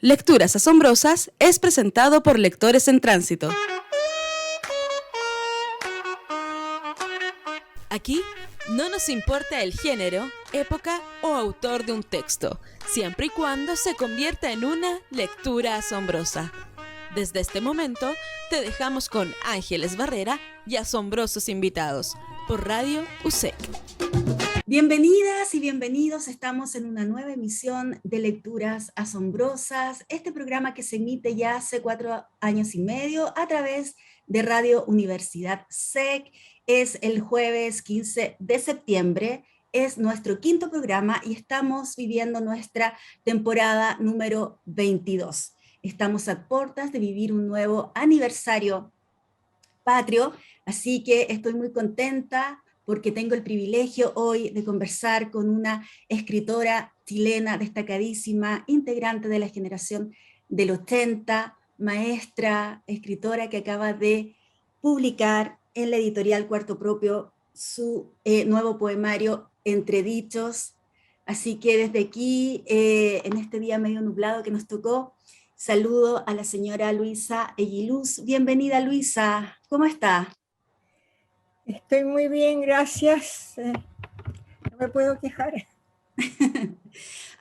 Lecturas Asombrosas es presentado por Lectores en Tránsito. Aquí no nos importa el género, época o autor de un texto, siempre y cuando se convierta en una lectura asombrosa. Desde este momento, te dejamos con Ángeles Barrera y asombrosos invitados por Radio USEC. Bienvenidas y bienvenidos, estamos en una nueva emisión de Lecturas Asombrosas, este programa que se emite ya hace 4 años y medio a través de Radio Universidad SEC. Es el jueves 15 de septiembre, es nuestro quinto programa y estamos viviendo nuestra temporada número 22. Estamos a puertas de vivir un nuevo aniversario patrio, así que estoy muy contenta porque tengo el privilegio hoy de conversar con una escritora chilena destacadísima, integrante de la generación del 80, maestra, escritora que acaba de publicar en la editorial Cuarto Propio su nuevo poemario Entredichos. Así que desde aquí, en este día medio nublado que nos tocó, saludo a la señora Luisa Eguiluz. Bienvenida, Luisa. ¿Cómo está? Estoy muy bien, gracias. No me puedo quejar.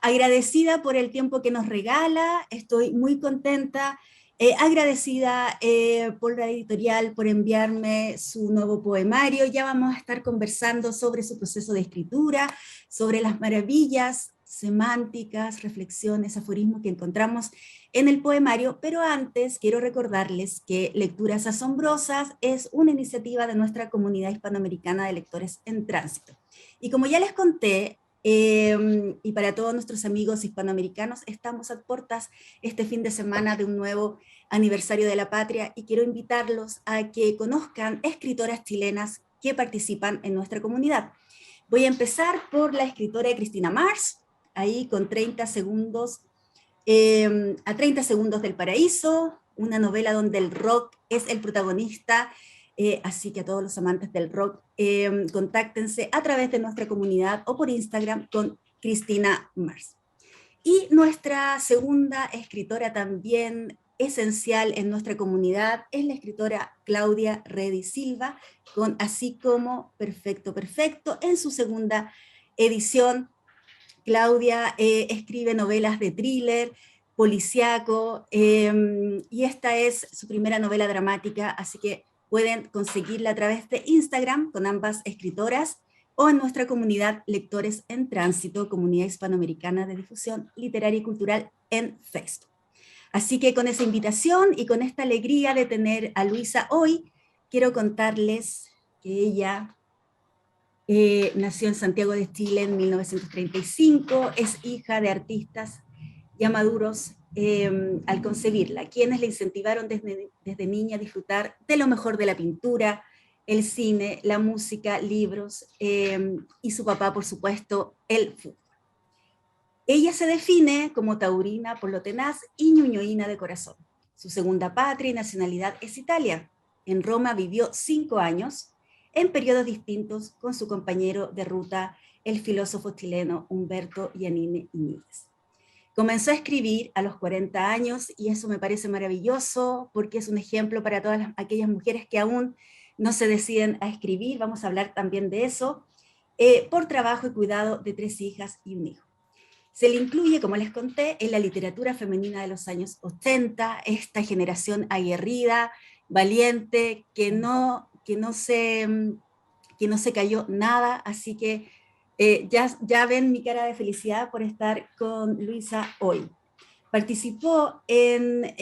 Agradecida por el tiempo que nos regala, estoy muy contenta, agradecida por la editorial por enviarme su nuevo poemario. Ya vamos a estar conversando sobre su proceso de escritura, sobre las maravillas semánticas, reflexiones, aforismos que encontramos en el poemario, pero antes quiero recordarles que Lecturas Asombrosas es una iniciativa de nuestra comunidad hispanoamericana de lectores en tránsito. Y como ya les conté, y para todos nuestros amigos hispanoamericanos, estamos a puertas este fin de semana de un nuevo aniversario de la patria y quiero invitarlos a que conozcan escritoras chilenas que participan en nuestra comunidad. Voy a empezar por la escritora Cristina Mars, ahí con 30 segundos, a 30 segundos del paraíso, una novela donde el rock es el protagonista. Así que a todos los amantes del rock, contáctense a través de nuestra comunidad o por Instagram con Cristina Mars. Y nuestra segunda escritora también esencial en nuestra comunidad es la escritora Claudia Redi Silva, con Así como Perfecto Perfecto. En su segunda edición, Claudia escribe novelas de thriller, policíaco, y esta es su primera novela dramática, así que pueden conseguirla a través de Instagram con ambas escritoras o en nuestra comunidad Lectores en Tránsito, comunidad hispanoamericana de difusión literaria y cultural en Facebook. Así que con esa invitación y con esta alegría de tener a Luisa hoy, quiero contarles que ella nació en Santiago de Chile en 1935, es hija de artistas ya maduros al concebirla, quienes le incentivaron desde niña a disfrutar de lo mejor de la pintura, el cine, la música, libros, y su papá, por supuesto, el fútbol. Ella se define como taurina por lo tenaz y ñuñoína de corazón. Su segunda patria y nacionalidad es Italia. En Roma vivió 5 años, en periodos distintos con su compañero de ruta, el filósofo chileno Humberto Giannini Iñiguez. Comenzó a escribir a los 40 años y eso me parece maravilloso porque es un ejemplo para todas aquellas mujeres que aún no se deciden a escribir. Vamos a hablar también de eso, por trabajo y cuidado de 3 hijas y un hijo. Se le incluye, como les conté, en la literatura femenina de los años 80, esta generación aguerrida, valiente, que no se cayó nada, así que ya ven mi cara de felicidad por estar con Luisa hoy. Participó en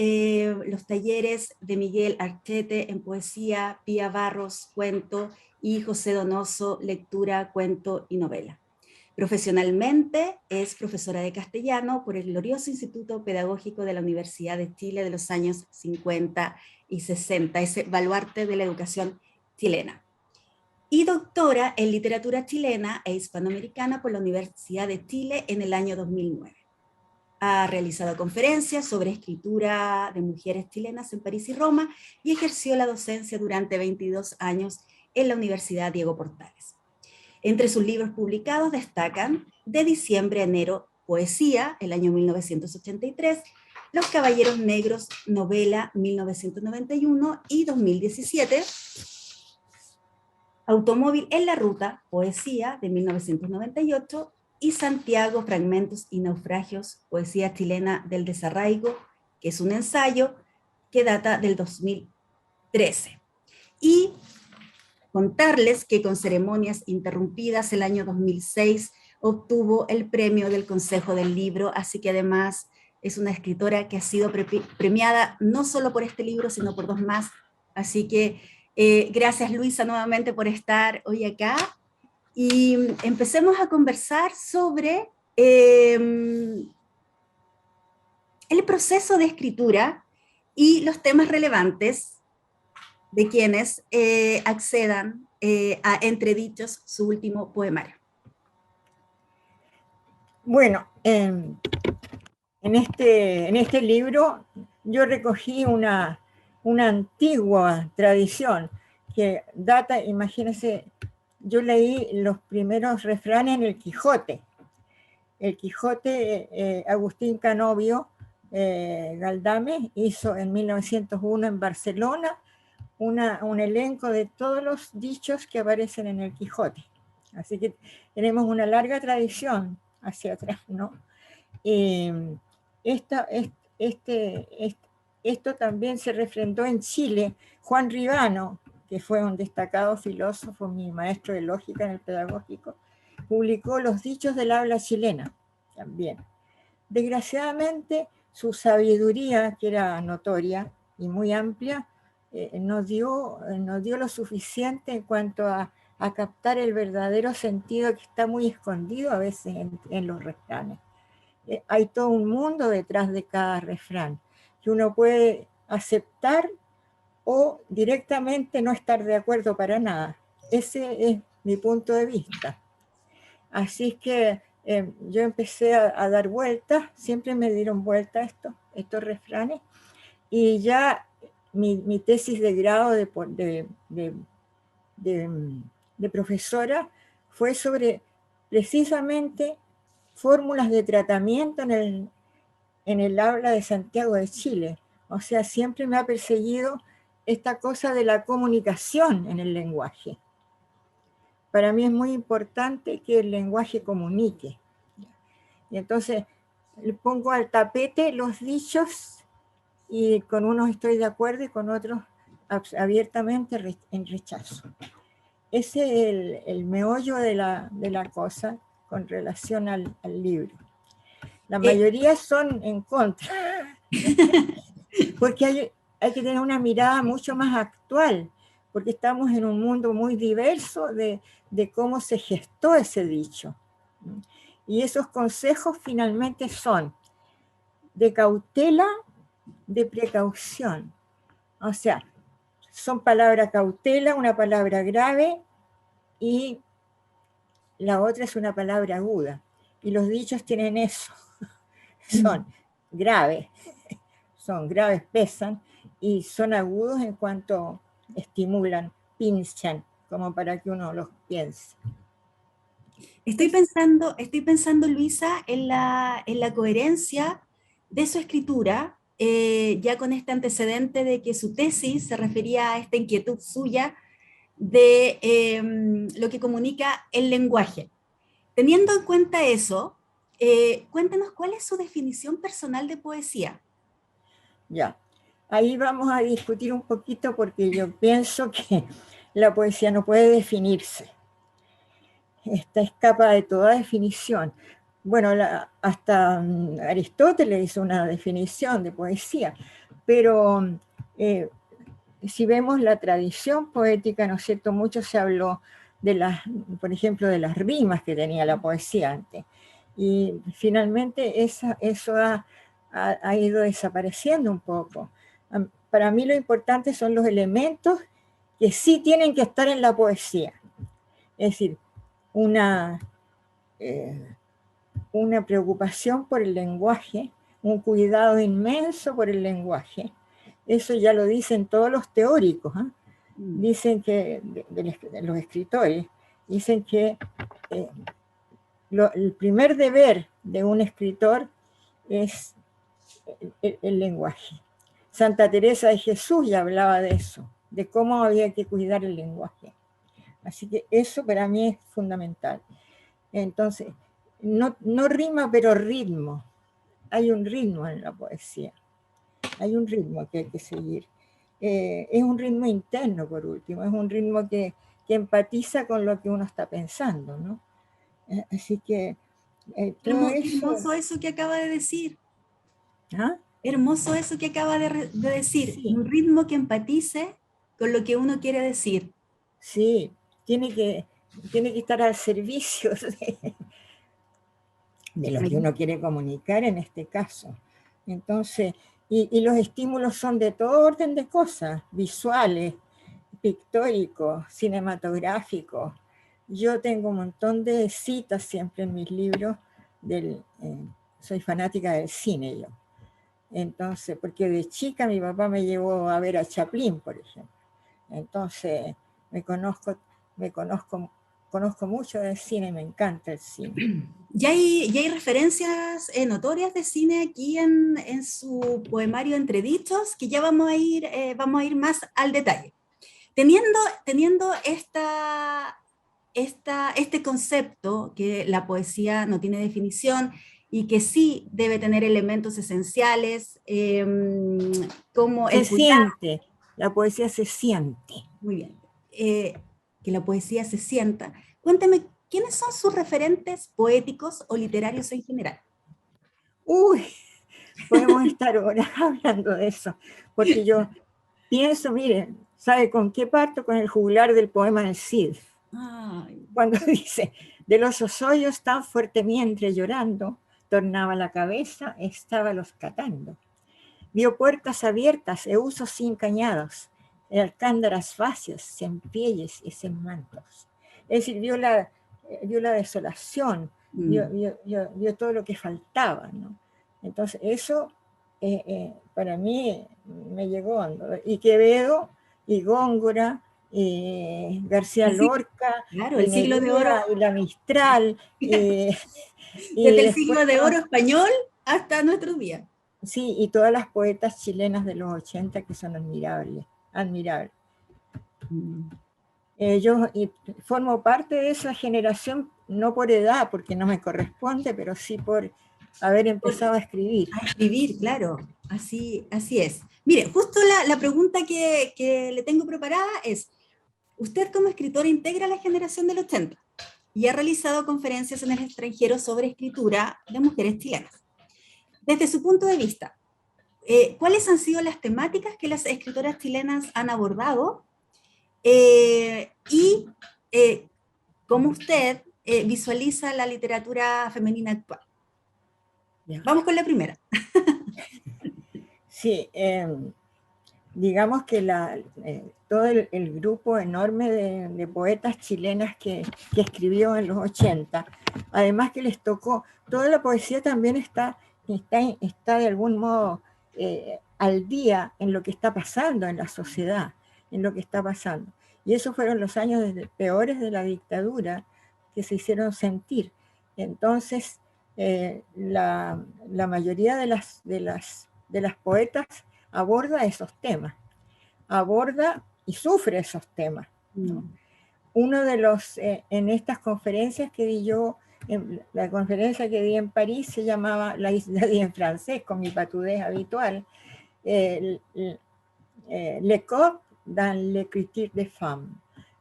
los talleres de Miguel Artete en poesía, Pía Barros, cuento, y José Donoso, lectura, cuento y novela. Profesionalmente es profesora de castellano por el glorioso Instituto Pedagógico de la Universidad de Chile de los años 50 y 60, ese baluarte de la educación chilena. Y doctora en literatura chilena e hispanoamericana por la Universidad de Chile en el año 2009. Ha realizado conferencias sobre escritura de mujeres chilenas en París y Roma y ejerció la docencia durante 22 años en la Universidad Diego Portales. Entre sus libros publicados destacan De diciembre a enero, poesía, el año 1983, Los Caballeros Negros, novela 1991 y 2017. Automóvil en la Ruta, poesía de 1998. Y Santiago, Fragmentos y Naufragios, poesía chilena del desarraigo, que es un ensayo que data del 2013. Y contarles que con Ceremonias Interrumpidas el año 2006 obtuvo el premio del Consejo del Libro, así que además es una escritora que ha sido premiada no solo por este libro, sino por 2 más. Así que gracias, Luisa, nuevamente por estar hoy acá. Y empecemos a conversar sobre el proceso de escritura y los temas relevantes de quienes accedan a Entredichos, su último poemario. Bueno, en este libro yo recogí una antigua tradición que data, imagínense, yo leí los primeros refranes en el Quijote. El Quijote, Agustín Canovio Galdames hizo en 1901 en Barcelona un elenco de todos los dichos que aparecen en el Quijote. Así que tenemos una larga tradición hacia atrás, ¿no? Esto también se refrendó en Chile. Juan Ribano, que fue un destacado filósofo, mi maestro de lógica en el pedagógico, publicó Los dichos del habla chilena también. Desgraciadamente, su sabiduría, que era notoria y muy amplia, no dio lo suficiente en cuanto a captar el verdadero sentido que está muy escondido a veces en los refranes. Hay todo un mundo detrás de cada refrán que uno puede aceptar o directamente no estar de acuerdo para nada. Ese es mi punto de vista. Así es que yo empecé a dar vueltas, siempre me dieron vueltas estos refranes, y ya mi tesis de grado de profesora fue sobre precisamente fórmulas de tratamiento en el habla de Santiago de Chile. O sea, siempre me ha perseguido esta cosa de la comunicación en el lenguaje. Para mí es muy importante que el lenguaje comunique. Y entonces le pongo al tapete los dichos y con unos estoy de acuerdo y con otros abiertamente en rechazo. Ese es el meollo de la cosa con relación al libro. La mayoría son en contra, porque hay que tener una mirada mucho más actual, porque estamos en un mundo muy diverso de cómo se gestó ese dicho. Y esos consejos finalmente son de cautela, de precaución. O sea, son palabra cautela, una palabra grave, y la otra es una palabra aguda. Y los dichos tienen eso. Son graves, pesan, y son agudos en cuanto estimulan, pinchan, como para que uno los piense. Estoy pensando, Luisa, en la coherencia de su escritura, ya con este antecedente de que su tesis se refería a esta inquietud suya de lo que comunica el lenguaje. Teniendo en cuenta eso, cuéntanos cuál es su definición personal de poesía. Ya, ahí vamos a discutir un poquito, porque yo pienso que la poesía no puede definirse. Esta escapa de toda definición. Bueno, hasta Aristóteles hizo una definición de poesía, pero si vemos la tradición poética, ¿no es cierto? Mucho se habló por ejemplo, de las rimas que tenía la poesía antes. Y finalmente eso ha ido desapareciendo un poco. Para mí lo importante son los elementos que sí tienen que estar en la poesía. Es decir, una preocupación por el lenguaje, un cuidado inmenso por el lenguaje. Eso ya lo dicen todos los teóricos, ¿eh? Dicen que, de los escritores, dicen que el primer deber de un escritor es el lenguaje. Santa Teresa de Jesús ya hablaba de eso, de cómo había que cuidar el lenguaje. Así que eso para mí es fundamental. Entonces, no rima, pero ritmo. Hay un ritmo en la poesía. Hay un ritmo que hay que seguir. Es un ritmo interno, por último. Es un ritmo que empatiza con lo que uno está pensando, ¿no? Así que todo eso... Hermoso eso que acaba de decir. ¿Ah? Hermoso eso que acaba de decir. Sí, Un ritmo que empatice con lo que uno quiere decir. sí, tiene que estar al servicio de lo que uno quiere comunicar en este caso. Entonces, y los estímulos son de todo orden de cosas, visuales, pictóricos, cinematográficos. Yo tengo un montón de citas siempre en mis libros, soy fanática del cine yo. Entonces, porque de chica mi papá me llevó a ver a Chaplin, por ejemplo. Entonces, conozco mucho del cine, me encanta el cine. Ya hay referencias notorias de cine aquí en su poemario Entre Dichos, que ya vamos a ir más al detalle. Teniendo este concepto que la poesía no tiene definición y que sí debe tener elementos esenciales, como Se el cuidado. siente, la poesía se siente. Muy bien. Que la poesía se sienta. Cuénteme, ¿quiénes son sus referentes poéticos o literarios en general? Uy, podemos estar horas hablando de eso, porque yo pienso, miren, ¿sabe con qué parto? Con el juglar del poema del Cid. Ay. Cuando dice, de los hoyos tan fuerte mientras llorando, tornaba la cabeza, estaba los catando. Vio puertas abiertas e usos sin cañados, alcándaras facias, sin pielles y sin mantos. Es decir, vio la desolación, vio todo lo que faltaba, ¿no? Entonces, eso para mí me llegó. Y Quevedo, y Góngora, y García Lorca, Claro, y el siglo de oro, Neruda, y la Mistral, y desde el después... siglo de oro español hasta nuestros días. Sí, y todas las poetas chilenas de los 80 que son admirables, admirables. Yo formo parte de esa generación, no por edad, porque no me corresponde, pero sí por haber empezado a escribir. A escribir, claro, así es. Mire, justo la pregunta que le tengo preparada es, usted como escritor integra la generación del 80 y ha realizado conferencias en el extranjero sobre escritura de mujeres chilenas. Desde su punto de vista, ¿cuáles han sido las temáticas que las escritoras chilenas han abordado? Y cómo usted visualiza la literatura femenina actual. Ya. Vamos con la primera. Sí, digamos que todo el grupo enorme de poetas chilenas que escribió en los 80, además que les tocó, toda la poesía también está de algún modo al día en lo que está pasando en la sociedad, en lo que está pasando. Y esos fueron los años peores de la dictadura que se hicieron sentir. Entonces, la mayoría de las poetas aborda esos temas, aborda y sufre esos temas, ¿no? Uno de los, en estas conferencias que di yo, la conferencia que di en París se llamaba, la di en francés con mi patudez habitual, Le corps dans l'écriture des femmes,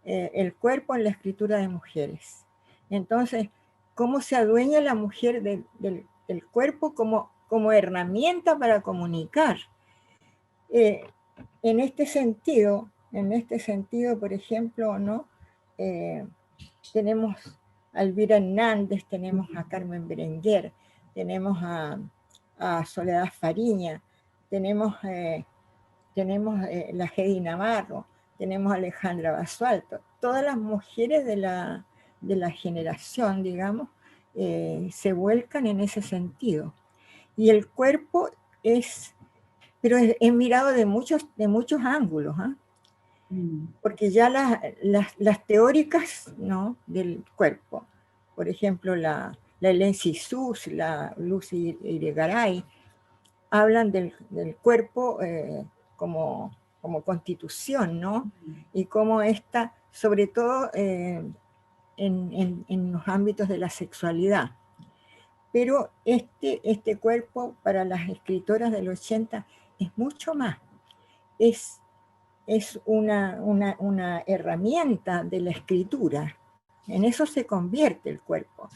el cuerpo en la escritura de mujeres. Entonces, cómo se adueña la mujer del cuerpo como herramienta para comunicar. En este sentido, por ejemplo, ¿no? Tenemos a Elvira Hernández, tenemos a Carmen Berenguer, tenemos a Soledad Fariña, tenemos la Hedy Navarro, tenemos a Alejandra Basualto, todas las mujeres de la generación, digamos, se vuelcan en ese sentido. Y el cuerpo pero es mirado de muchos ángulos, ¿eh? Porque ya las teóricas, ¿no? Del cuerpo, por ejemplo, la Hélène Cixous, la Lucy Irigaray, hablan del cuerpo como constitución, ¿no? Y cómo esta, sobre todo en los ámbitos de la sexualidad. Pero este cuerpo para las escritoras del 80 es mucho más. Es una herramienta de la escritura. En eso se convierte el cuerpo.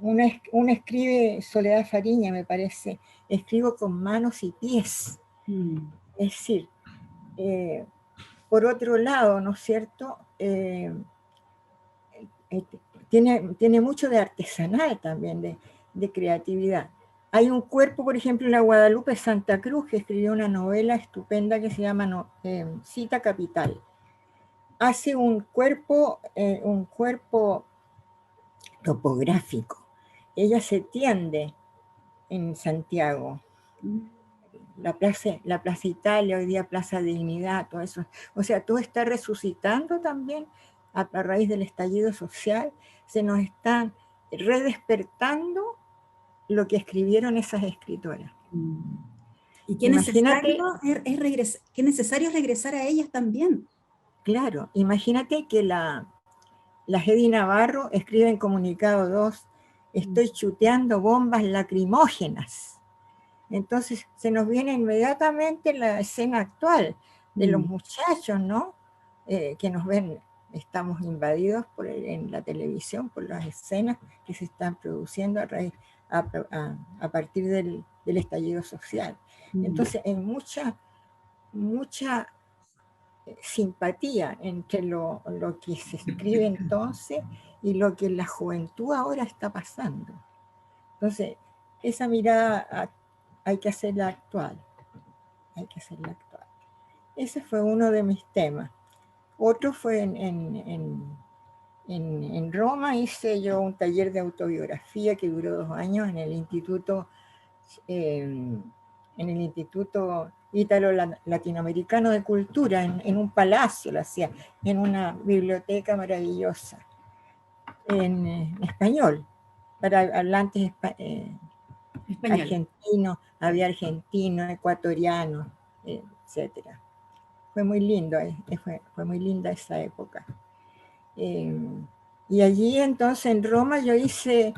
Una escribe, Soledad Fariña me parece, escribo con manos y pies. Es decir, por otro lado, ¿no es cierto? Tiene mucho de artesanal también, de creatividad. Hay un cuerpo, por ejemplo, en la Guadalupe Santa Cruz, que escribió una novela estupenda que se llama Cita Capital. Hace un cuerpo topográfico. Ella se tiende en Santiago. La Plaza Italia, hoy día Plaza Dignidad, todo eso. O sea, todo está resucitando también a raíz del estallido social. Se nos está redespertando lo que escribieron esas escritoras. Y qué necesario es regresar a ellas también. Claro, imagínate que la Hedy Navarro escribe en Comunicado 2, estoy chuteando bombas lacrimógenas. Entonces se nos viene inmediatamente la escena actual de los muchachos, ¿no? Que nos ven, estamos invadidos en la televisión por las escenas que se están produciendo a partir del estallido social. Entonces hay mucha simpatía entre lo que se escribe entonces y lo que la juventud ahora está pasando. Entonces, esa mirada hay que hacerla actual. Ese fue uno de mis temas. Otro fue en Roma, hice yo un taller de autobiografía que duró 2 años en el Instituto Ítalo-Latinoamericano de Cultura, en un palacio lo hacía, en una biblioteca maravillosa, en español, para hablantes argentinos, había argentinos, ecuatorianos, etcétera. Fue muy lindo, fue muy linda esa época. Y allí entonces en Roma yo hice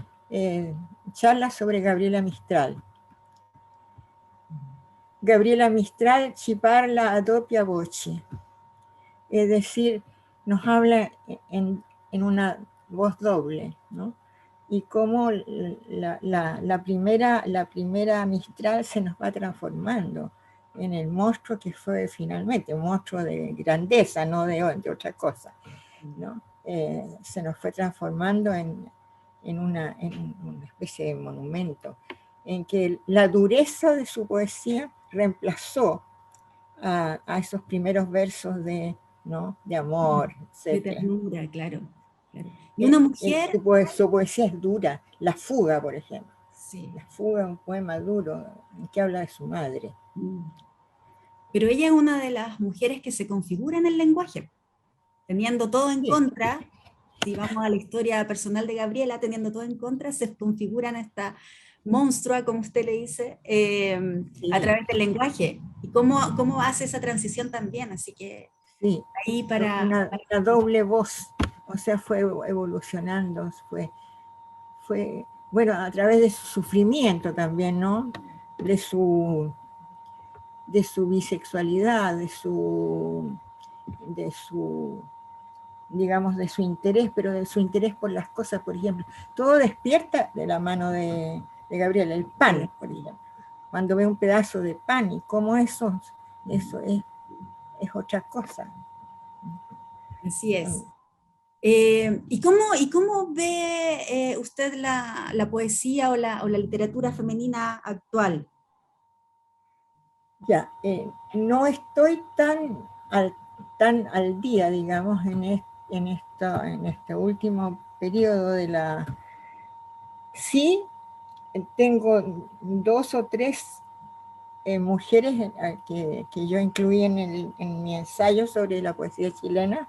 charlas sobre Gabriela Mistral. Gabriela Mistral ci parla a doppia voce, es decir, nos habla en una voz doble, ¿no? Y cómo la primera Mistral se nos va transformando en el monstruo que fue finalmente, un monstruo de grandeza, no de otra cosa, ¿no? Se nos fue transformando en una especie de monumento, en que la dureza de su poesía reemplazó a esos primeros versos de amor, etc. De ternura, claro. Y una mujer... Su poesía es dura. La Fuga, por ejemplo. Sí. La Fuga es un poema duro que habla de su madre. Pero ella es una de las mujeres que se configura en el lenguaje, teniendo todo en contra. Si vamos a la historia personal de Gabriela, teniendo todo en contra, se configura en esta monstrua, como usted le dice, a través del lenguaje. Y cómo hace esa transición también, así que ahí para... Una doble voz, o sea, fue evolucionando, fue bueno, a través de su sufrimiento también, ¿no? De su bisexualidad, de su digamos, de su interés, pero de su interés por las cosas, por ejemplo. Todo despierta de la mano de Gabriela, el pan, por ejemplo. Cuando ve un pedazo de pan y cómo eso es otra cosa. Así es. ¿Y cómo ve usted la poesía o la literatura femenina actual? Ya, no estoy tan al día, digamos, en este último periodo de la... Sí, tengo 2 o 3 mujeres que yo incluí en mi ensayo sobre la poesía chilena,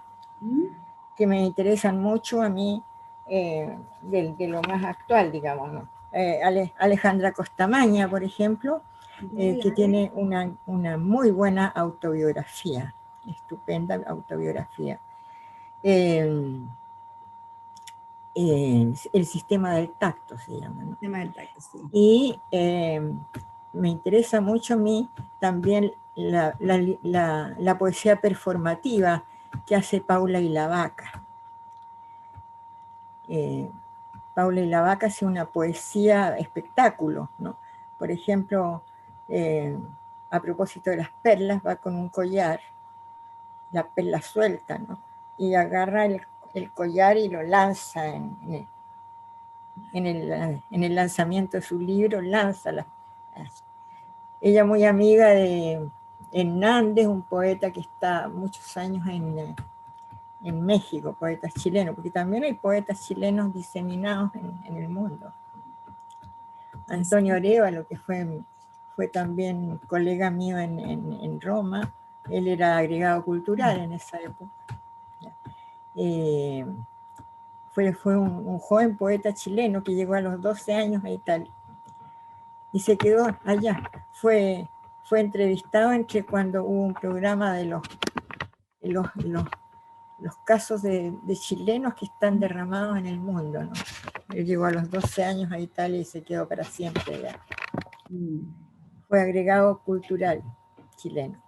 que me interesan mucho a mí, de lo más actual, digamos, ¿no? Alejandra Costamaña, por ejemplo, que tiene una muy buena autobiografía, estupenda autobiografía. El sistema del tacto se llama, ¿no? Tema del tacto, sí. Y me interesa mucho a mí también la poesía performativa que hace Paula Ilavaca. Paula Ilavaca hace una poesía espectáculo, ¿no? Por ejemplo, a propósito de las perlas, va con un collar, la perla suelta, ¿no? Y agarra el collar y lo lanza en el lanzamiento de su libro, lanza ella muy amiga de Hernández, un poeta que está muchos años en México, poetas chilenos, porque también hay poetas chilenos diseminados en el mundo. Antonio Arévalo, que fue también colega mío en Roma, él era agregado cultural en esa época. Fue un joven poeta chileno que llegó a los 12 años a Italia y se quedó allá. Fue entrevistado entre cuando hubo un programa de los casos de chilenos que están derramados en el mundo, ¿no? Él llegó a los 12 años a Italia y se quedó para siempre allá. Fue agregado cultural chileno.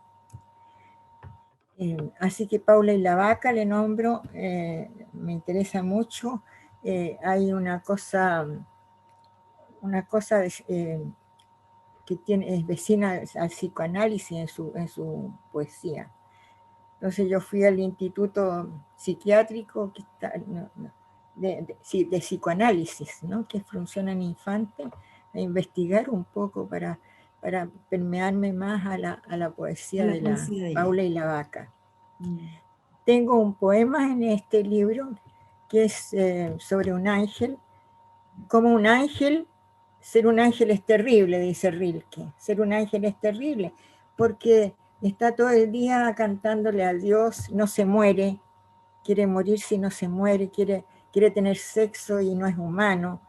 Así que Paula Ilavaca le nombro, me interesa mucho. Hay una cosa que es vecina al psicoanálisis en su poesía. Entonces yo fui al instituto psiquiátrico que está, de psicoanálisis, ¿no? Que funciona en Infante, a investigar un poco para permearme más a la poesía de la Paula Ilavaca. Tengo un poema en este libro que es sobre un ángel. Como un ángel, ser un ángel es terrible, dice Rilke. Ser un ángel es terrible porque está todo el día cantándole a Dios, no se muere, quiere morirse y no se muere, quiere tener sexo y no es humano.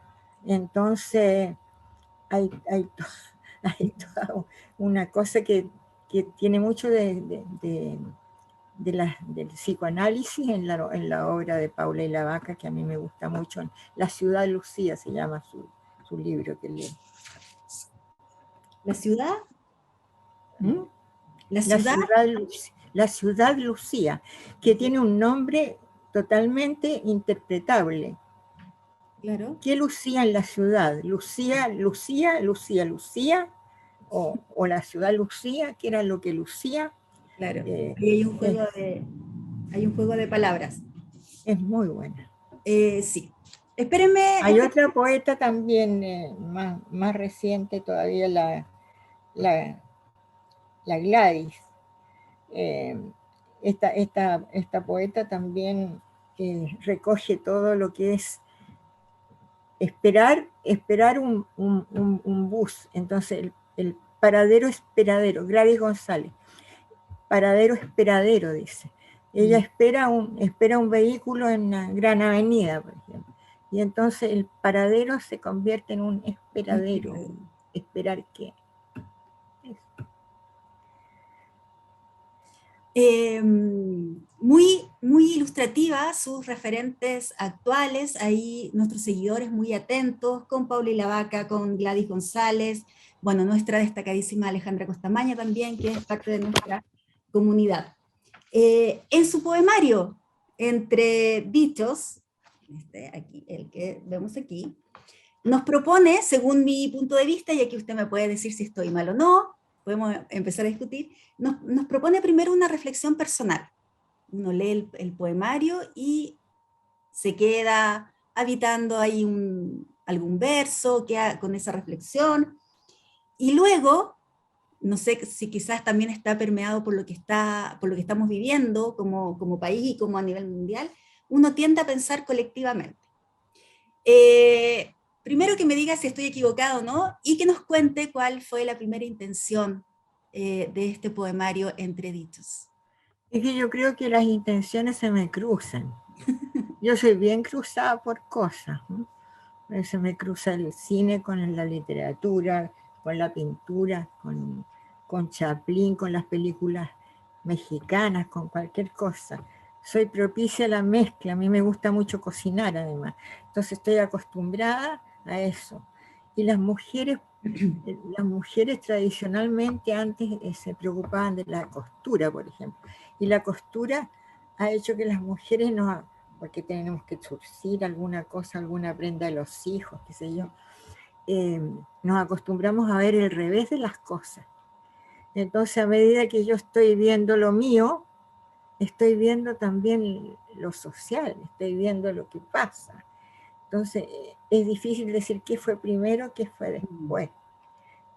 Entonces hay toda una cosa que tiene mucho del psicoanálisis en la obra de Paula Ilavaca, que a mí me gusta mucho. La ciudad Lucía se llama su libro que leo. ¿La ciudad? ¿Mm? La ciudad Lucía, que tiene un nombre totalmente interpretable. Claro. ¿Qué lucía en la ciudad? Lucía, o la ciudad Lucía, que era lo que lucía. Claro, hay un juego de palabras. Es muy buena. Sí. Espérenme. Hay otra poeta también, más reciente todavía, la Gladys. Esta poeta también recoge todo lo que es esperar un bus. Entonces el paradero esperadero, Gladys González, paradero esperadero, dice. Ella espera un vehículo en una gran avenida, por ejemplo, y entonces el paradero se convierte en un esperadero. ¿Esperar qué? Muy ilustrativa sus referentes actuales, ahí nuestros seguidores muy atentos, con Paula Ilavaca, con Gladys González, bueno, nuestra destacadísima Alejandra Costamaña también, que es parte de nuestra comunidad. En su poemario, Entre Dichos, aquí, el que vemos aquí, nos propone, según mi punto de vista, y aquí usted me puede decir si estoy mal o no, podemos empezar a discutir, nos propone primero una reflexión personal. Uno lee el poemario y se queda habitando ahí algún verso, queda con esa reflexión, y luego, no sé si quizás también está permeado por lo que estamos viviendo como país y como a nivel mundial, uno tiende a pensar colectivamente. Primero que me diga si estoy equivocado o no, y que nos cuente cuál fue la primera intención de este poemario Entre Dichos. Es que yo creo que las intenciones se me cruzan. Yo soy bien cruzada por cosas, ¿no? Se me cruza el cine con la literatura, con la pintura, con Chaplin, con las películas mexicanas, con cualquier cosa. Soy propicia a la mezcla, a mí me gusta mucho cocinar además, entonces estoy acostumbrada a eso. Y las mujeres tradicionalmente antes se preocupaban de la costura, por ejemplo, y la costura ha hecho que las mujeres no, porque tenemos que surcir alguna cosa, alguna prenda de los hijos, qué sé yo, nos acostumbramos a ver el revés de las cosas. Entonces, a medida que yo estoy viendo lo mío, estoy viendo también lo social, estoy viendo lo que pasa. Entonces, es difícil decir qué fue primero, qué fue después.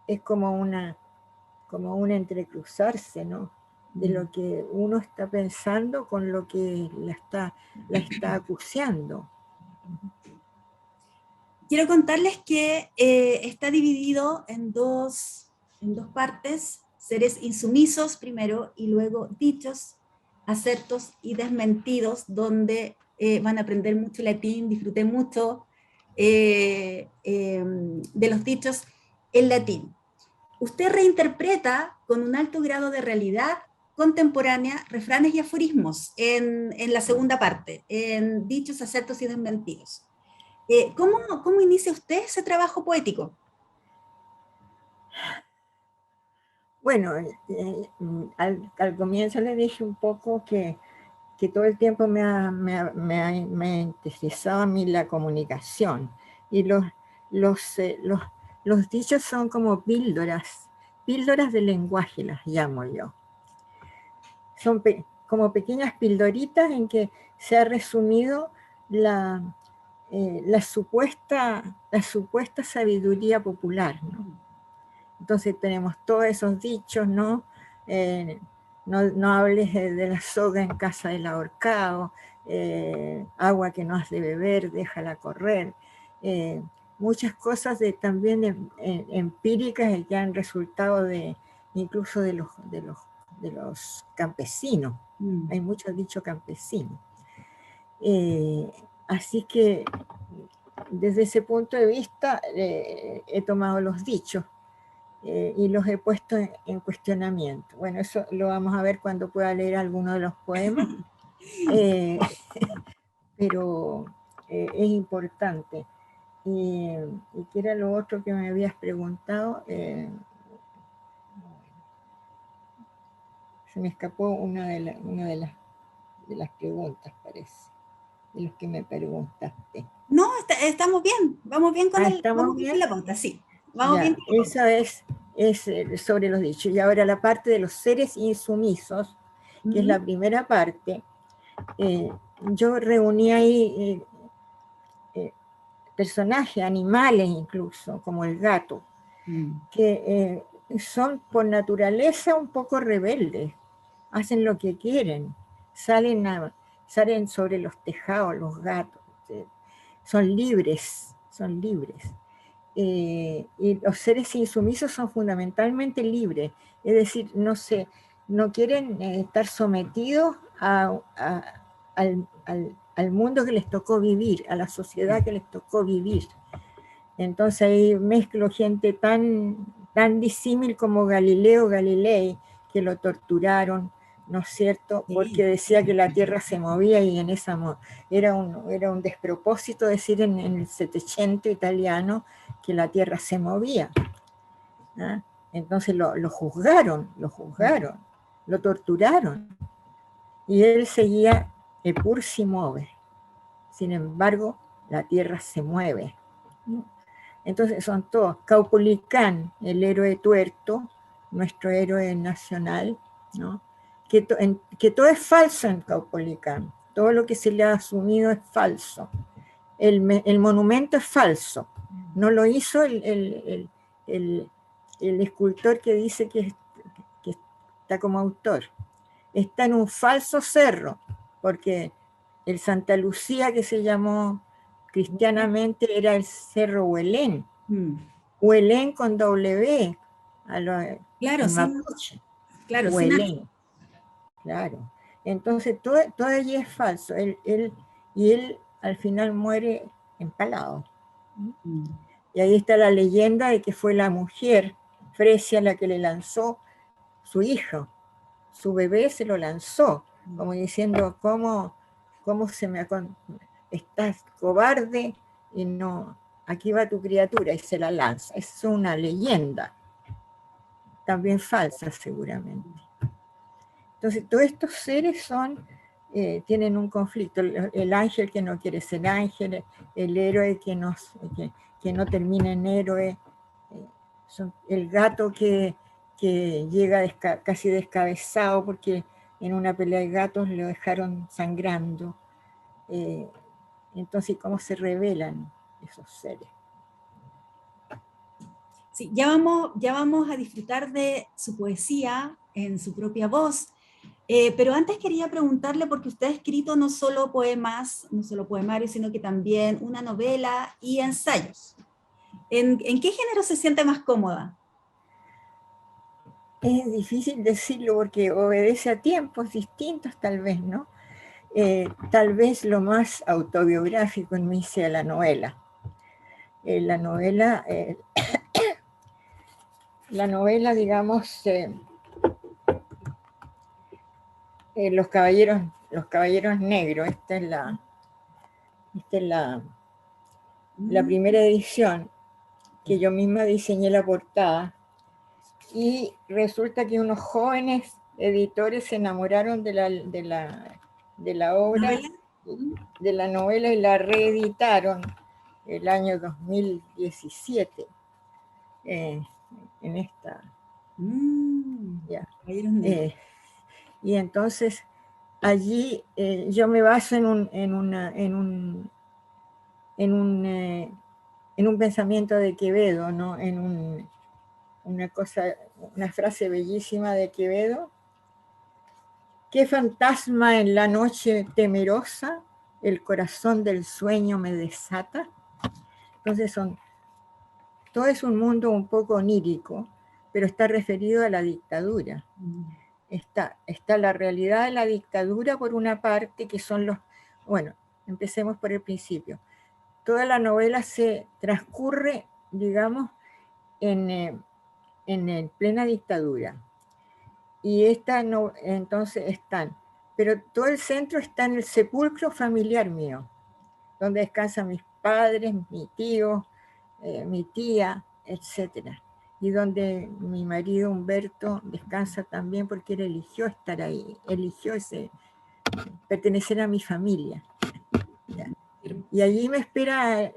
Es como un entrecruzarse, ¿no? De lo que uno está pensando con lo que la está acuciando. Quiero contarles que está dividido en dos partes: seres insumisos primero y luego dichos, acertos y desmentidos, donde van a aprender mucho latín. Disfruté mucho de los dichos en latín. Usted reinterpreta con un alto grado de realidad contemporánea refranes y aforismos en la segunda parte, en dichos, acertos y desmentidos. ¿Cómo inicia usted ese trabajo poético? Bueno, al comienzo le dije un poco que todo el tiempo me ha interesado a mí la comunicación, y los dichos son como píldoras de lenguaje, las llamo yo. Son como pequeñas pildoritas en que se ha resumido la supuesta sabiduría popular, ¿no? Entonces tenemos todos esos dichos, ¿no? No hables de la soga en casa del ahorcado, agua que no has de beber, déjala correr. Muchas cosas también empíricas que han resultado incluso de los campesinos. Hay muchos dichos campesinos. Así que desde ese punto de vista he tomado los dichos y los he puesto en cuestionamiento. Bueno, eso lo vamos a ver cuando pueda leer alguno de los poemas, pero es importante. ¿Y qué era lo otro que me habías preguntado? Se me escapó una de las preguntas, parece, de los que me preguntaste. No, estamos bien, vamos bien con la pauta, sí. Vamos bien. Esa es sobre los dichos. Y ahora la parte de los seres insumisos, que es la primera parte. Yo reuní ahí personajes, animales incluso, como el gato, que son por naturaleza un poco rebeldes, hacen lo que quieren, salen sobre los tejados los gatos, son libres. Y los seres insumisos son fundamentalmente libres, es decir, no quieren estar sometidos al mundo que les tocó vivir, a la sociedad que les tocó vivir. Entonces ahí mezclo gente tan disímil como Galileo Galilei, que lo torturaron, ¿no es cierto? Porque decía que la Tierra se movía, y era un despropósito decir en el Settecento italiano que la Tierra se movía, ¿no? Entonces lo juzgaron, lo torturaron, y él seguía Eppur si muove, sin embargo la Tierra se mueve, ¿no? Entonces son todos. Caupolicán, el héroe tuerto, nuestro héroe nacional, ¿no? Que todo es falso en Caupolicán, todo lo que se le ha asumido es falso. El monumento es falso, no lo hizo el escultor que dice que está como autor. Está en un falso cerro, porque el Santa Lucía, que se llamó cristianamente, era el Cerro Huelén. Huelén con W, claro, mapuche. Claro, Huelén. Claro. Entonces todo allí es falso. Él al final muere empalado. Y ahí está la leyenda de que fue la mujer, Fresia, la que le lanzó su hijo, su bebé se lo lanzó, como diciendo, ¿cómo estás cobarde y no, aquí va tu criatura, y se la lanza? Es una leyenda, también falsa seguramente. Entonces, todos estos seres tienen un conflicto. El ángel que no quiere ser ángel, el héroe que no termina en héroe, el gato que llega casi descabezado porque en una pelea de gatos lo dejaron sangrando. Entonces, ¿cómo se revelan esos seres? Sí, ya vamos a disfrutar de su poesía en su propia voz, pero antes quería preguntarle, porque usted ha escrito no solo poemas, no solo poemarios, sino que también una novela y ensayos. ¿En qué género se siente más cómoda? Es difícil decirlo porque obedece a tiempos distintos tal vez, ¿no? Tal vez lo más autobiográfico en mí sea la novela. La novela, digamos, los caballeros negros, esta es la primera edición, que yo misma diseñé la portada, y resulta que unos jóvenes editores se enamoraron de la obra, ¿Novela? de la novela, y la reeditaron el año 2017 en esta. Ya. Y entonces allí yo me baso en un pensamiento de Quevedo, ¿no? Una frase bellísima de Quevedo: qué fantasma en la noche temerosa el corazón del sueño me desata. Entonces todo es un mundo un poco onírico, pero está referido a la dictadura. Está la realidad de la dictadura por una parte, que son bueno, empecemos por el principio. Toda la novela se transcurre, digamos, en plena dictadura. Y entonces pero todo el centro está en el sepulcro familiar mío, donde descansan mis padres, mi tío, mi tía, etcétera, y donde mi marido Humberto descansa también, porque él eligió estar ahí, eligió pertenecer a mi familia. ¿Ya? Y allí me espera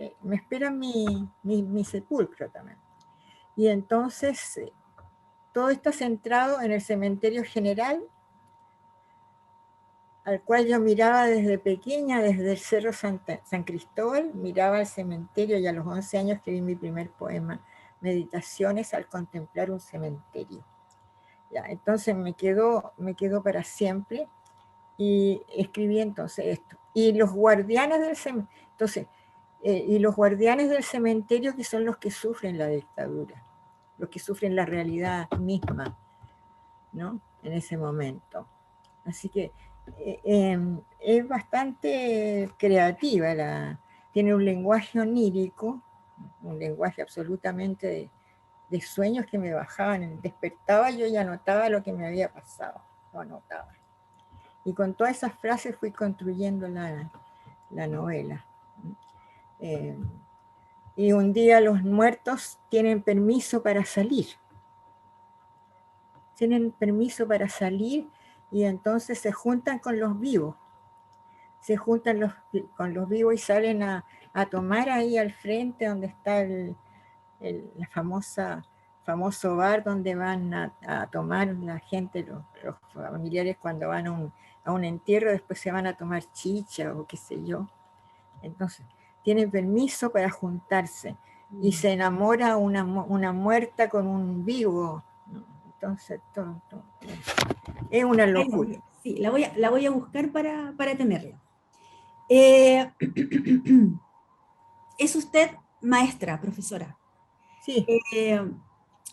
mi sepulcro también. Y entonces todo está centrado en el cementerio general, al cual yo miraba desde pequeña, desde el Cerro San Cristóbal, miraba el cementerio, y a los 11 años escribí mi primer poema, Meditaciones al contemplar un cementerio. Ya, entonces me quedó para siempre, y escribí entonces esto. Y los guardianes del cementerio, los guardianes del cementerio, que son los que sufren la dictadura, los que sufren la realidad misma, ¿no? En ese momento. Así que es bastante creativa, tiene un lenguaje onírico, un lenguaje absolutamente de sueños que me bajaban, despertaba yo y anotaba lo que me había pasado, lo anotaba. Y con todas esas frases fui construyendo la novela. Y un día los muertos tienen permiso para salir. Y entonces se juntan con los vivos. Con los vivos y salen a tomar ahí al frente, donde está la famoso bar donde van a tomar la gente, los familiares, cuando van a un entierro. Después se van a tomar chicha o qué sé yo. Entonces tienen permiso para juntarse, y se enamora una muerta con un vivo. Entonces todo. Es una locura. Sí, la voy a buscar para tenerla. Es usted maestra, profesora. Sí.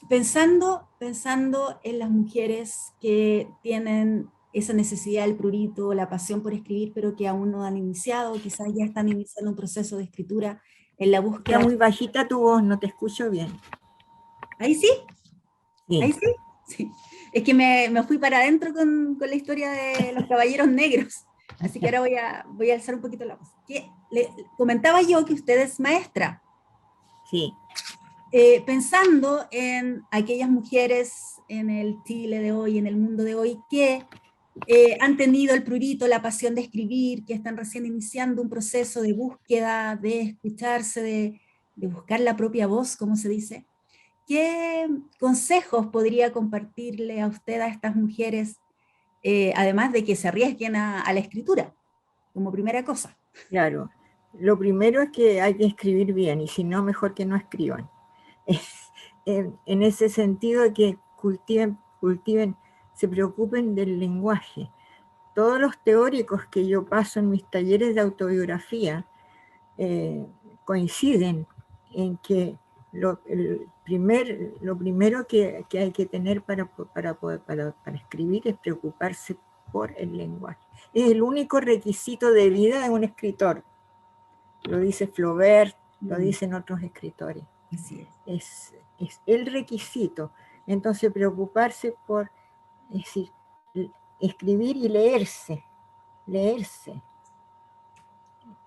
Pensando en las mujeres que tienen esa necesidad del prurito, la pasión por escribir, pero que aún no han iniciado, quizás ya están iniciando un proceso de escritura en la Está búsqueda. muy bajita tu voz, no te escucho bien. ¿Ahí sí? Sí. ¿Ahí sí? Sí. Es que me fui para adentro con la historia de los caballeros negros. Así que ahora voy a alzar un poquito la voz. Comentaba yo que usted es maestra. Sí. Pensando en aquellas mujeres en el Chile de hoy, en el mundo de hoy, que han tenido el prurito, la pasión de escribir, que están recién iniciando un proceso de búsqueda, de escucharse, de buscar la propia voz, como se dice. ¿Qué consejos podría compartirle a usted a estas mujeres, además de que se arriesguen a la escritura, como primera cosa? Claro. Lo primero es que hay que escribir bien, y si no, mejor que no escriban. En ese sentido, que cultiven, se preocupen del lenguaje. Todos los teóricos que yo paso en mis talleres de autobiografía coinciden en que lo primero que hay que tener para escribir es preocuparse por el lenguaje. Es el único requisito de vida de un escritor. Lo dice Flaubert, lo dicen otros escritores. Así es el requisito. Entonces preocuparse por, es decir, escribir y leerse.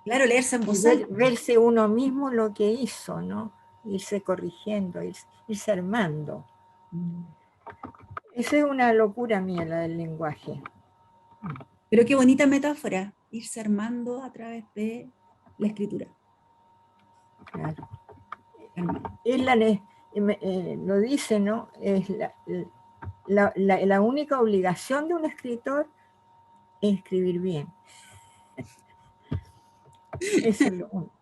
Claro, leerse en Y voz alta. verse uno mismo lo que hizo, ¿no? Irse corrigiendo, irse armando. Esa es una locura mía, la del lenguaje. Pero qué bonita metáfora, irse armando a través de la escritura. Claro. Armando. Lo dice, ¿no? Es la única obligación de un escritor es escribir bien. Eso es lo único.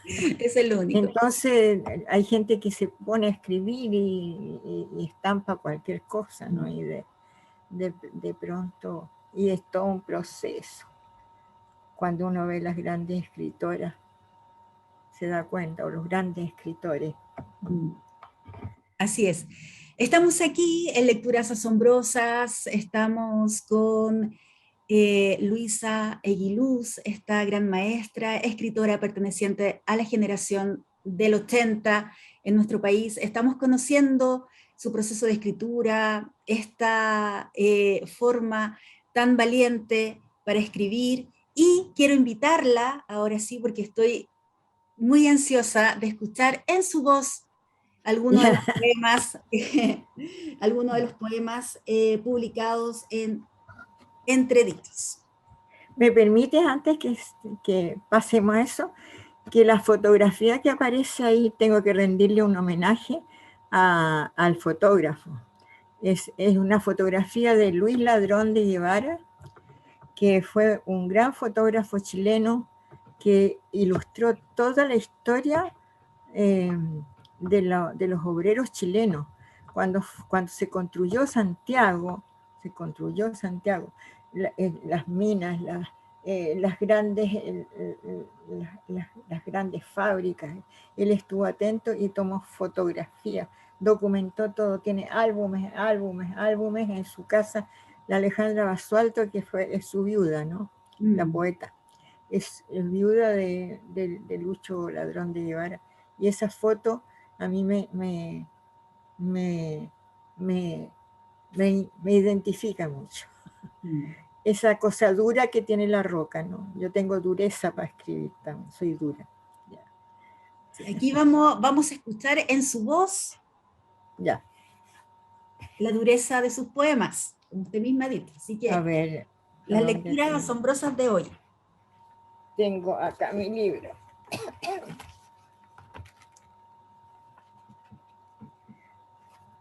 Eso es lo único. Entonces hay gente que se pone a escribir y estampa cualquier cosa, ¿no? Y de pronto, y es todo un proceso. Cuando uno ve las grandes escritoras, se da cuenta, o los grandes escritores. Así es. Estamos aquí en Lecturas Asombrosas, estamos con Luisa Eguiluz, esta gran maestra, escritora perteneciente a la generación del 80 en nuestro país. Estamos conociendo su proceso de escritura, esta forma tan valiente para escribir, y quiero invitarla, ahora sí, porque estoy muy ansiosa de escuchar en su voz algunos de los poemas, algunos de los poemas publicados en Entredichos. ¿Me permites, antes que pasemos a eso, que la fotografía que aparece ahí, tengo que rendirle un homenaje al fotógrafo? Es una fotografía de Luis Ladrón de Guevara, que fue un gran fotógrafo chileno que ilustró toda la historia de los obreros chilenos. Cuando se construyó Santiago, las minas, las grandes fábricas, él estuvo atento y tomó fotografías, documentó todo, tiene álbumes en su casa. La Alejandra Basualto, que es su viuda, ¿no? La poeta, es viuda de Lucho Ladrón de Guevara, y esa foto a mí me identifica mucho. Esa cosa dura que tiene la roca, ¿no? Yo tengo dureza para escribir también, soy dura. Sí, aquí vamos a escuchar en su voz ya la dureza de sus poemas, como usted misma ha dicho. Así que a ver, las lecturas asombrosas de hoy. Tengo acá mi libro.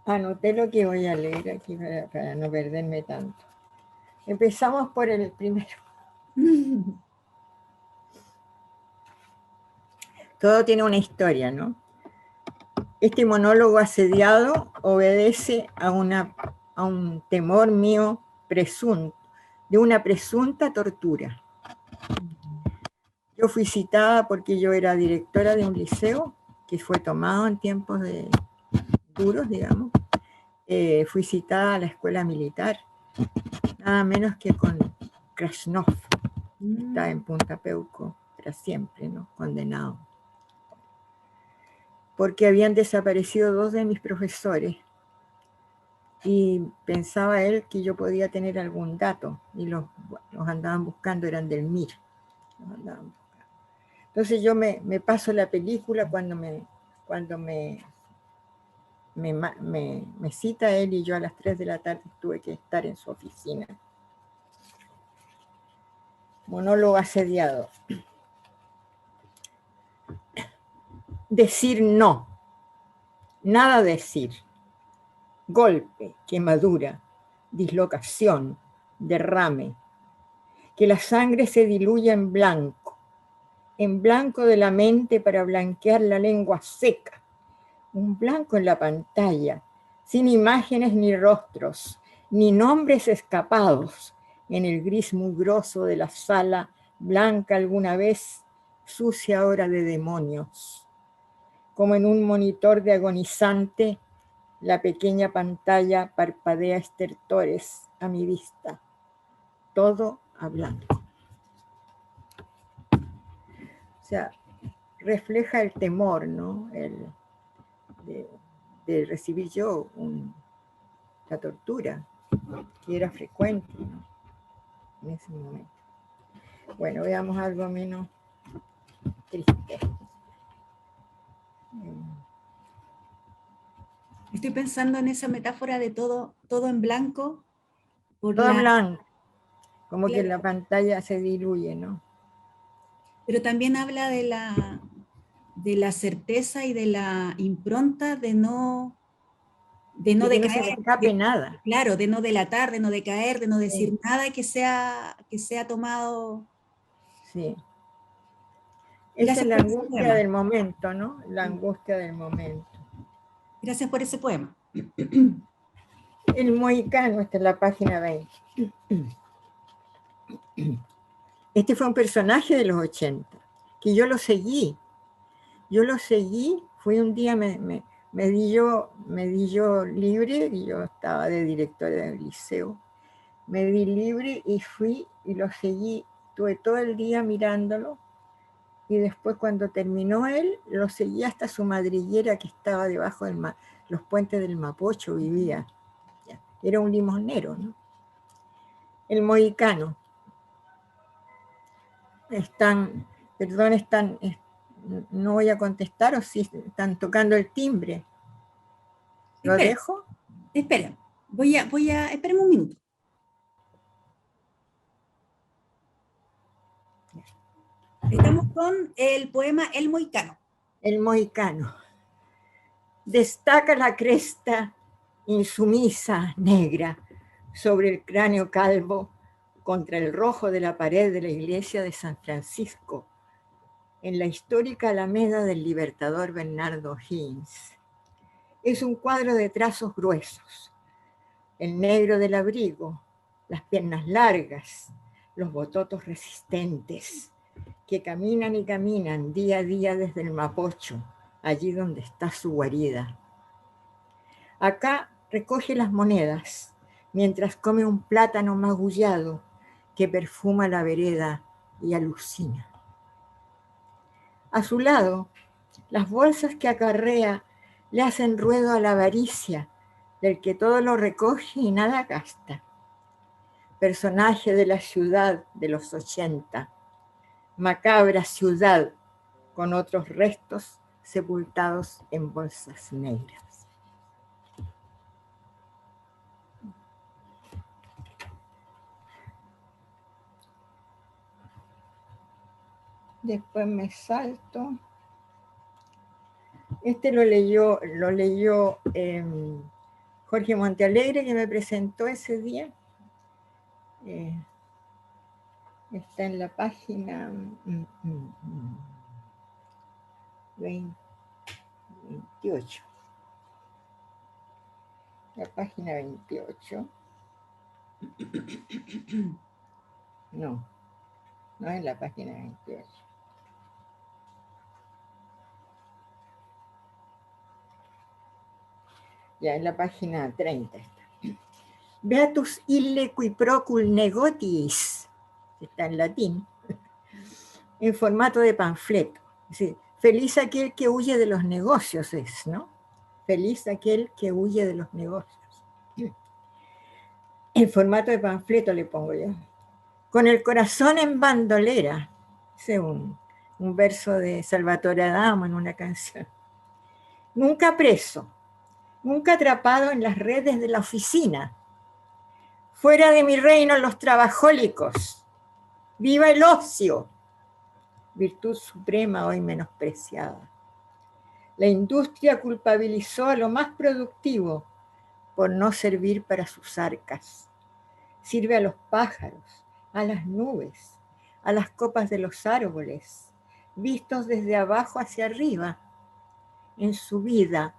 Anoté lo que voy a leer aquí para no perderme tanto. Empezamos por el primero. Todo tiene una historia, ¿no? Este monólogo asediado obedece a un temor mío presunto, de una presunta tortura. Yo fui citada porque yo era directora de un liceo que fue tomado en tiempos duros, digamos. Fui citada a la escuela militar, nada menos que con Krasnov, que está en Punta Peuco, para siempre, ¿no? Condenado. porque habían desaparecido 2 de mis profesores y pensaba él que yo podía tener algún dato y los andaban buscando, eran del MIR. Los andaban buscando. Entonces yo me paso la película cuando me cita él, y yo a las 3 de la tarde tuve que estar en su oficina. Monólogo asediado. Decir no. Nada decir. Golpe, quemadura, dislocación, derrame. Que la sangre se diluya en blanco de la mente para blanquear la lengua seca. Un blanco en la pantalla, sin imágenes ni rostros, ni nombres escapados, en el gris mugroso de la sala, blanca alguna vez, sucia ahora de demonios. Como en un monitor de agonizante, la pequeña pantalla parpadea estertores a mi vista. Todo a blanco. O sea, refleja el temor, ¿no? De recibir yo la tortura, que era frecuente, ¿no? En ese momento. Bueno, veamos algo menos triste. Estoy pensando en esa metáfora de todo en blanco. Todo blanco, como claro, que la pantalla se diluye, ¿no? Pero también habla de la certeza y de la impronta de no que decaer. No se le escape nada. Claro, de no delatar, de no decaer, de no decir nada que sea tomado. Sí. Esa Gracias es la por ese angustia poema. del momento, ¿no? La angustia del momento. Gracias por ese poema. El mohicano, esta es la página 20. Este fue un personaje de los 80, que yo lo seguí. Fui un día, me di yo libre, y yo estaba de directora del liceo. Me di libre y fui y lo seguí. Estuve todo el día mirándolo, y después cuando terminó él, lo seguí hasta su madriguera, que estaba debajo de los puentes del Mapocho, vivía. Era un limosnero, ¿no? El mohicano. No voy a contestar, o si están tocando el timbre. ¿Lo dejo? Esperen, espérenme un minuto. Estamos con el poema El Mohicano. El mohicano. Destaca la cresta insumisa, negra, sobre el cráneo calvo, contra el rojo de la pared de la iglesia de San Francisco, en la histórica alameda del libertador Bernardo Higgins. Es un cuadro de trazos gruesos, el negro del abrigo, las piernas largas, los bototos resistentes, que caminan y caminan día a día desde el Mapocho, allí donde está su guarida. Acá recoge las monedas, mientras come un plátano magullado que perfuma la vereda y alucina. A su lado, las bolsas que acarrea le hacen ruedo a la avaricia del que todo lo recoge y nada gasta. Personaje de la ciudad de los 80, macabra ciudad con otros restos sepultados en bolsas negras. Después me salto. Este lo leyó Jorge Montealegre, que me presentó ese día. Está en la página 28. La página 28. No es la página 28. Ya en la página 30 está. Beatus ille qui procul negotiis, está en latín, en formato de panfleto. Es decir, Feliz aquel que huye de los negocios es, ¿no? Feliz aquel que huye de los negocios. En formato de panfleto le pongo yo. Con el corazón en bandolera. Ese es un verso de Salvatore Adamo en una canción. Nunca preso, nunca atrapado en las redes de la oficina. Fuera de mi reino los trabajólicos. Viva el ocio, virtud suprema hoy menospreciada. La industria culpabilizó a lo más productivo por no servir para sus arcas. Sirve a los pájaros, a las nubes, a las copas de los árboles, vistos desde abajo hacia arriba, en su vida,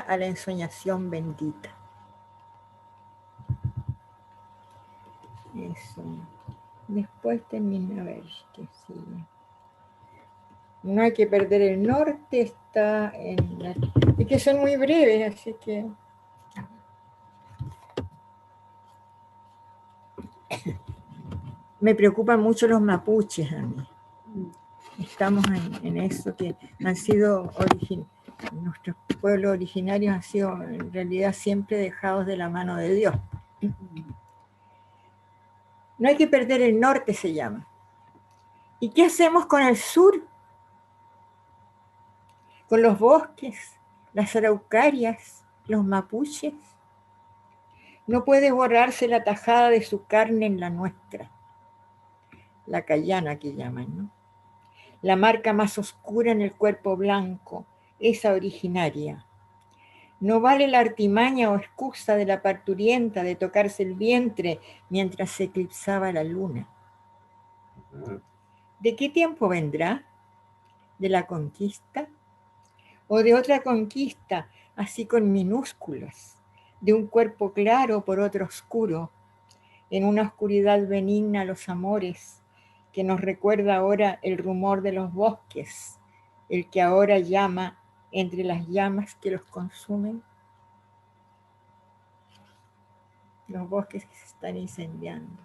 a la ensoñación bendita. Eso. Después termina, a ver qué sigue. No hay que perder el norte, está en la... Es que son muy breves, así que... Me preocupan mucho los mapuches a mí. Estamos en eso, que han sido nuestros pueblos originarios han sido en realidad siempre dejados de la mano de Dios. No hay que perder el norte, se llama. ¿Y qué hacemos con el sur? Con los bosques, las araucarias, los mapuches. No puede borrarse la tajada de su carne en la nuestra. La cayana que llaman, ¿no? La marca más oscura en el cuerpo blanco, esa originaria. No vale la artimaña o excusa de la parturienta de tocarse el vientre mientras se eclipsaba la luna. ¿De qué tiempo vendrá? ¿De la conquista? ¿O de otra conquista, así con minúsculas, de un cuerpo claro por otro oscuro, en una oscuridad benigna los amores, que nos recuerda ahora el rumor de los bosques, el que ahora llama entre las llamas que los consumen? Los bosques que se están incendiando.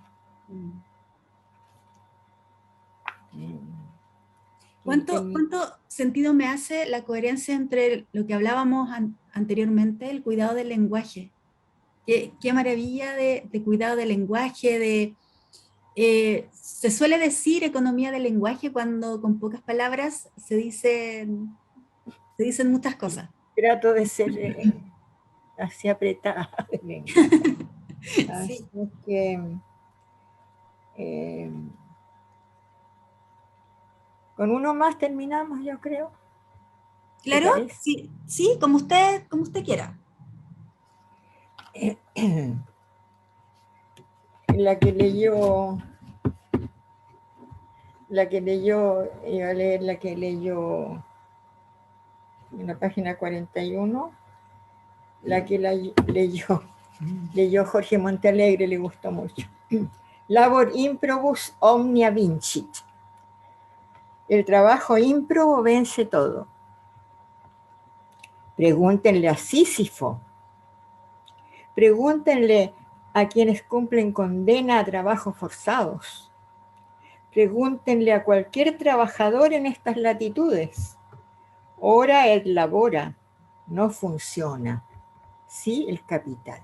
¿Cuánto sentido me hace la coherencia entre lo que hablábamos anteriormente, el cuidado del lenguaje? Qué maravilla de cuidado del lenguaje, se suele decir economía del lenguaje cuando con pocas palabras se dicen muchas cosas. Trato de ser así apretada. Así sí. Que con uno más terminamos, yo creo. Claro, sí, como usted quiera. La que leyó, iba a leer la que leyó en la página 41, la que leyó Jorge Montealegre, le gustó mucho. Labor improbus omnia vincit. El trabajo ímprobo vence todo. Pregúntenle a Sísifo. Pregúntenle a quienes cumplen condena a trabajos forzados. Pregúntenle a cualquier trabajador en estas latitudes. Ora et labora, no funciona. Sí, el capital.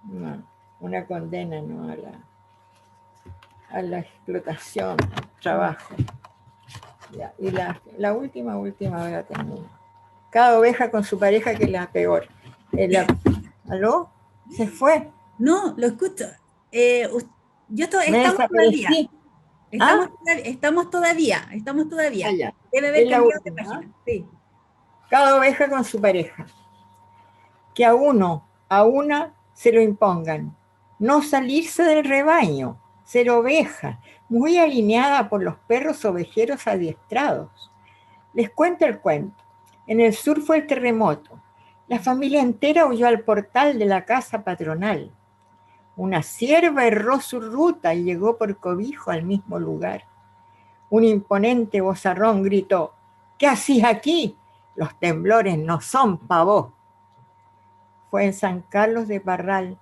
No, una condena, ¿no? A la explotación, al trabajo. Ya, y la última voy a terminar. Cada oveja con su pareja, que es la peor. ¿Aló? ¿Se fue? No, lo escucho. Estamos todavía. Estamos todavía. Ah, debe haber cambiado de página. Sí. Cada oveja con su pareja. Que a una se lo impongan. No salirse del rebaño, ser oveja, muy alineada por los perros ovejeros adiestrados. Les cuento el cuento. En el sur fue el terremoto. La familia entera huyó al portal de la casa patronal. Una cierva erró su ruta y llegó por cobijo al mismo lugar. Un imponente vozarrón gritó: ¿qué hacís aquí? Los temblores no son pa' vos. Fue en San Carlos de Parral,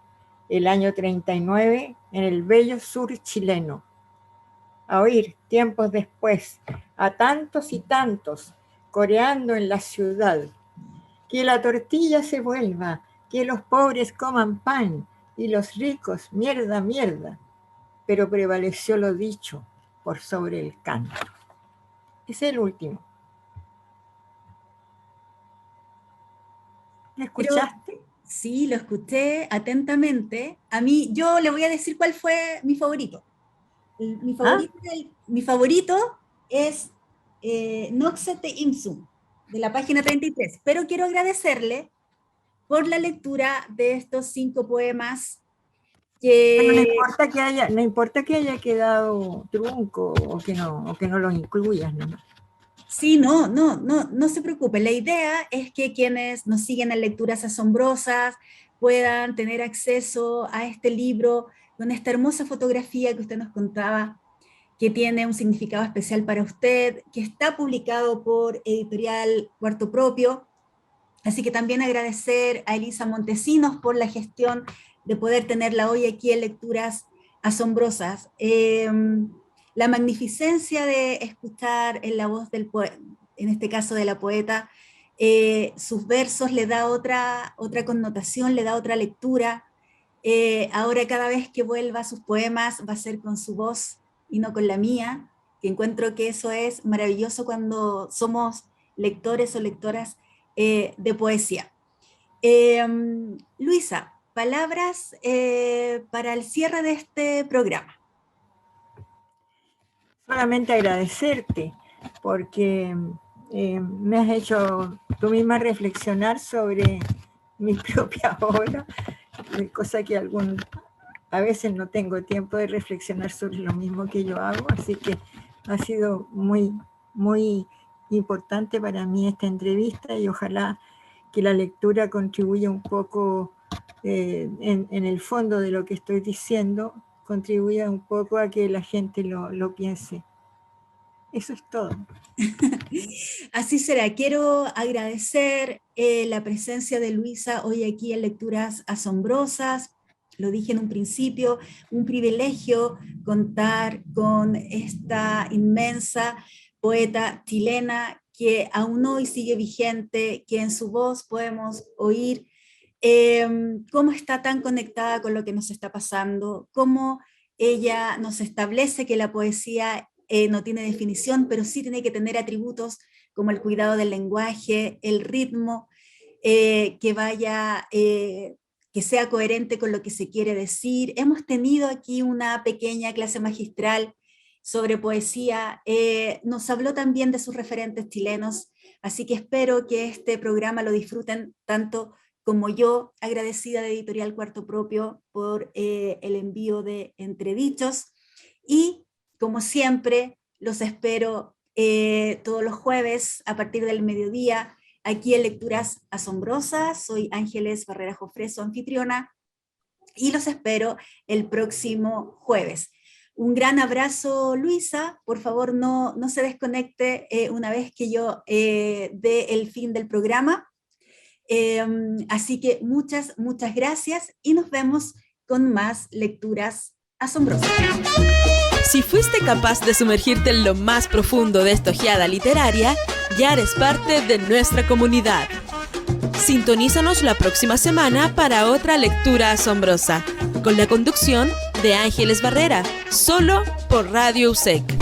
el año 39 en el bello sur chileno. A oír, tiempos después, a tantos y tantos coreando en la ciudad, que la tortilla se vuelva, que los pobres coman pan y los ricos mierda, mierda, pero prevaleció lo dicho por sobre el canto. Es el último. ¿Me escuchaste? Sí, lo escuché atentamente. A mí, yo le voy a decir cuál fue mi favorito. Mi favorito es Noxete Imsum, de la página 33, pero quiero agradecerle por la lectura de estos 5 poemas que... No importa que haya quedado trunco o que no los incluyas, ¿no? Sí, no se preocupe. La idea es que quienes nos siguen en Lecturas Asombrosas puedan tener acceso a este libro con esta hermosa fotografía que usted nos contaba, que tiene un significado especial para usted, que está publicado por Editorial Cuarto Propio. Así que también agradecer a Elisa Montesinos por la gestión de poder tenerla hoy aquí en Lecturas Asombrosas. La magnificencia de escuchar en la voz del poeta, en este caso de la poeta, sus versos le da otra connotación, le da otra lectura. Ahora cada vez que vuelva a sus poemas va a ser con su voz y no con la mía, que encuentro que eso es maravilloso cuando somos lectores o lectoras de poesía. Luisa, palabras para el cierre de este programa. Solamente agradecerte porque me has hecho tú misma reflexionar sobre mi propia obra, cosa que a veces no tengo tiempo de reflexionar sobre lo mismo que yo hago, así que ha sido muy, muy importante para mí esta entrevista y ojalá que la lectura contribuya un poco en el fondo de lo que estoy diciendo, contribuya un poco a que la gente lo piense. Eso es todo. Así será. Quiero agradecer la presencia de Luisa hoy aquí en Lecturas Asombrosas. Lo dije en un principio, un privilegio contar con esta inmensa poeta chilena que aún hoy sigue vigente, que en su voz podemos oír cómo está tan conectada con lo que nos está pasando, cómo ella nos establece que la poesía no tiene definición, pero sí tiene que tener atributos como el cuidado del lenguaje, el ritmo, que sea coherente con lo que se quiere decir. Hemos tenido aquí una pequeña clase magistral sobre poesía, nos habló también de sus referentes chilenos, así que espero que este programa lo disfruten tanto como yo, agradecida de Editorial Cuarto Propio por el envío de Entredichos, y como siempre, los espero todos los jueves a partir del mediodía, aquí en Lecturas Asombrosas. Soy Ángeles Barrera Jofré, su anfitriona, y los espero el próximo jueves. Un gran abrazo, Luisa. Por favor, no se desconecte una vez que yo dé el fin del programa. Así que muchas gracias y nos vemos con más Lecturas Asombrosas. Si fuiste capaz de sumergirte en lo más profundo de esta ojeada literaria, ya eres parte de nuestra comunidad. Sintonízanos la próxima semana para otra lectura asombrosa, con la conducción de Ángeles Barrera, solo por Radio USEC.